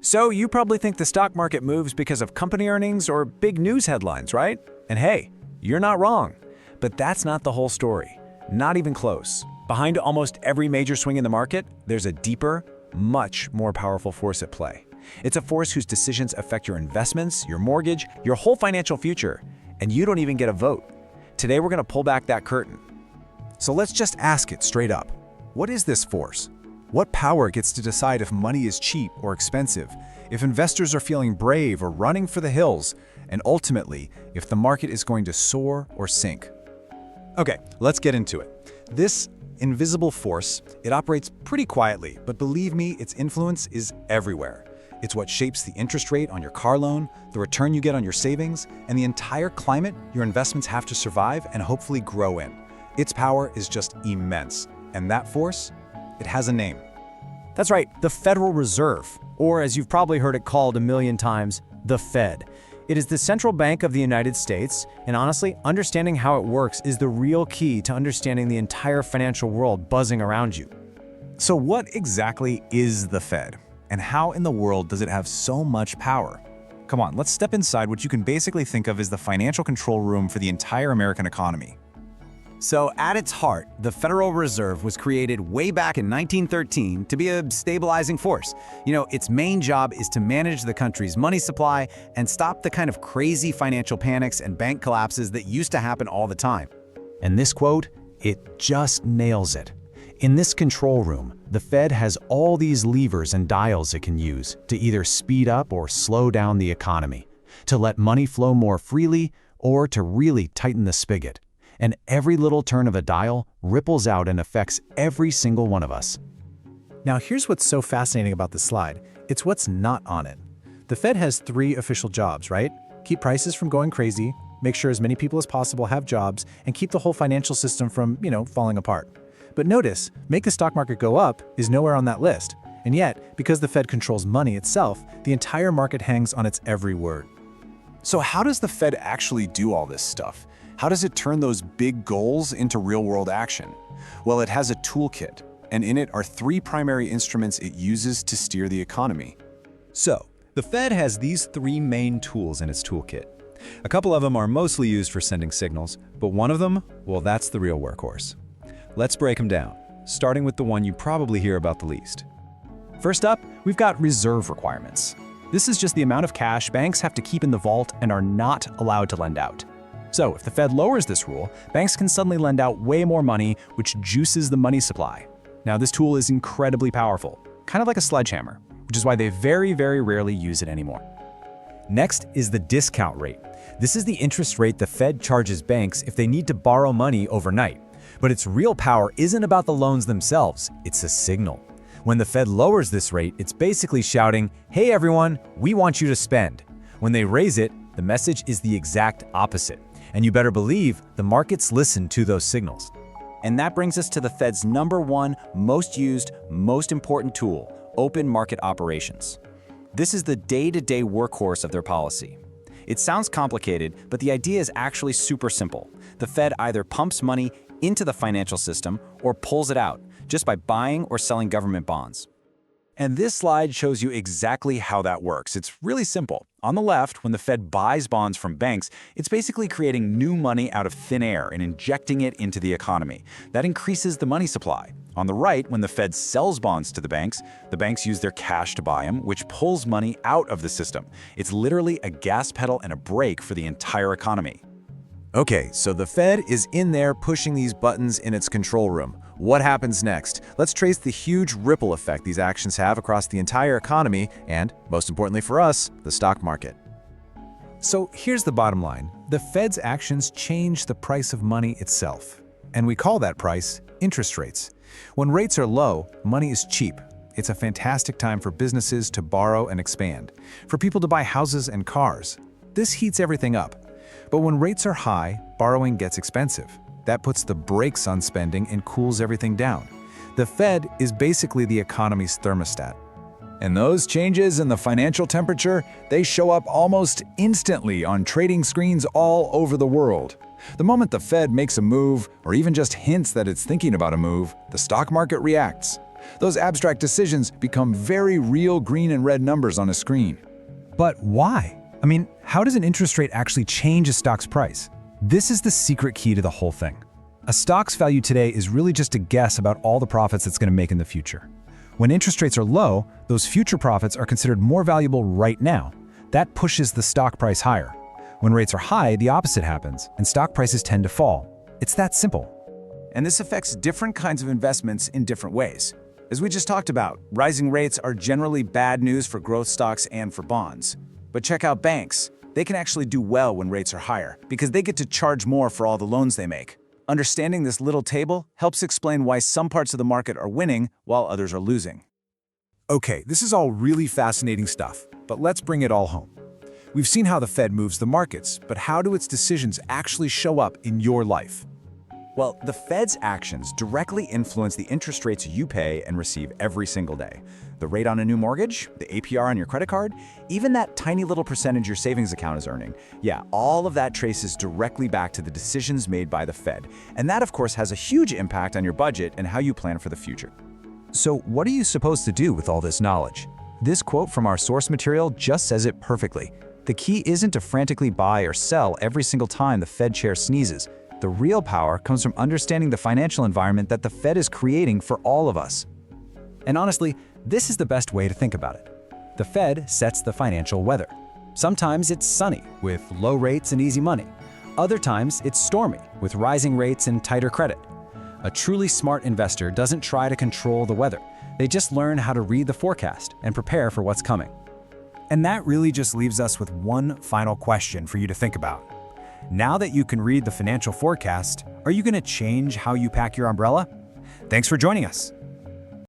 So you probably think the stock market moves because of company earnings or big news headlines, right? And hey, you're not wrong. But that's not the whole story. Not even close. Behind almost every major swing in the market, there's a deeper, much more powerful force at play. It's a force whose decisions affect your investments, your mortgage, your whole financial future, and you don't even get a vote. Today we're going to pull back that curtain. So let's just ask it straight up. What is this force? What power gets to decide if money is cheap or expensive, if investors are feeling brave or running for the hills, and ultimately, if the market is going to soar or sink? Okay, let's get into it. This invisible force, it operates pretty quietly, but believe me, its influence is everywhere. It's what shapes the interest rate on your car loan, the return you get on your savings, and the entire climate your investments have to survive and hopefully grow in. Its power is just immense, and that force, it has a name. That's right, the Federal Reserve, or as you've probably heard it called a million times, the Fed. It is the central bank of the United States, and honestly, understanding how it works is the real key to understanding the entire financial world buzzing around you. So what exactly is the Fed? And how in the world does it have so much power? Come on, let's step inside what you can basically think of as the financial control room for the entire American economy. So at its heart, the Federal Reserve was created way back in 1913 to be a stabilizing force. Its main job is to manage the country's money supply and stop the kind of crazy financial panics and bank collapses that used to happen all the time. And this quote, it just nails it. In this control room, the Fed has all these levers and dials it can use to either speed up or slow down the economy, to let money flow more freely, or to really tighten the spigot. And every little turn of a dial ripples out and affects every single one of us. Now here's what's so fascinating about this slide. It's what's not on it. The Fed has 3 official jobs, right? Keep prices from going crazy, make sure as many people as possible have jobs, and keep the whole financial system from, falling apart. But notice, make the stock market go up is nowhere on that list. And yet, because the Fed controls money itself, the entire market hangs on its every word. So how does the Fed actually do all this stuff? How does it turn those big goals into real-world action? Well, it has a toolkit, and in it are 3 primary instruments it uses to steer the economy. So, the Fed has these 3 main tools in its toolkit. A couple of them are mostly used for sending signals, but one of them, well, that's the real workhorse. Let's break them down, starting with the one you probably hear about the least. First up, we've got reserve requirements. This is just the amount of cash banks have to keep in the vault and are not allowed to lend out. So if the Fed lowers this rule, banks can suddenly lend out way more money, which juices the money supply. Now this tool is incredibly powerful, kind of like a sledgehammer, which is why they very, very rarely use it anymore. Next is the discount rate. This is the interest rate the Fed charges banks if they need to borrow money overnight. But its real power isn't about the loans themselves, it's a signal. When the Fed lowers this rate, it's basically shouting, "Hey everyone, we want you to spend." When they raise it, the message is the exact opposite. And you better believe the markets listen to those signals. And that brings us to the Fed's #1 most used, most important tool, open market operations. This is the day-to-day workhorse of their policy. It sounds complicated, but the idea is actually super simple. The Fed either pumps money into the financial system or pulls it out, just by buying or selling government bonds. And this slide shows you exactly how that works. It's really simple. On the left, when the Fed buys bonds from banks, it's basically creating new money out of thin air and injecting it into the economy. That increases the money supply. On the right, when the Fed sells bonds to the banks use their cash to buy them, which pulls money out of the system. It's literally a gas pedal and a brake for the entire economy. Okay, so the Fed is in there pushing these buttons in its control room. What happens next? Let's trace the huge ripple effect these actions have across the entire economy and, most importantly for us, the stock market. So here's the bottom line. The Fed's actions change the price of money itself. And we call that price interest rates. When rates are low, money is cheap. It's a fantastic time for businesses to borrow and expand, for people to buy houses and cars. This heats everything up. But when rates are high, borrowing gets expensive. That puts the brakes on spending and cools everything down. The Fed is basically the economy's thermostat. And those changes in the financial temperature, they show up almost instantly on trading screens all over the world. The moment the Fed makes a move, or even just hints that it's thinking about a move, the stock market reacts. Those abstract decisions become very real green and red numbers on a screen. But why? I mean, how does an interest rate actually change a stock's price? This is the secret key to the whole thing. A stock's value today is really just a guess about all the profits it's going to make in the future. When interest rates are low, those future profits are considered more valuable right now. That pushes the stock price higher. When rates are high, the opposite happens, and stock prices tend to fall. It's that simple. And this affects different kinds of investments in different ways. As we just talked about, rising rates are generally bad news for growth stocks and for bonds. But check out banks. They can actually do well when rates are higher because they get to charge more for all the loans they make. Understanding this little table helps explain why some parts of the market are winning while others are losing. Okay, this is all really fascinating stuff, but let's bring it all home. We've seen how the Fed moves the markets, but how do its decisions actually show up in your life? Well, the Fed's actions directly influence the interest rates you pay and receive every single day. The rate on a new mortgage, the APR on your credit card, even that tiny little percentage your savings account is earning. Yeah, all of that traces directly back to the decisions made by the Fed. And that, of course, has a huge impact on your budget and how you plan for the future. So what are you supposed to do with all this knowledge? This quote from our source material just says it perfectly. The key isn't to frantically buy or sell every single time the Fed chair sneezes. The real power comes from understanding the financial environment that the Fed is creating for all of us. And honestly, this is the best way to think about it. The Fed sets the financial weather. Sometimes it's sunny, with low rates and easy money. Other times it's stormy, with rising rates and tighter credit. A truly smart investor doesn't try to control the weather. They just learn how to read the forecast and prepare for what's coming. And that really just leaves us with one final question for you to think about. Now that you can read the financial forecast, are you going to change how you pack your umbrella? Thanks for joining us.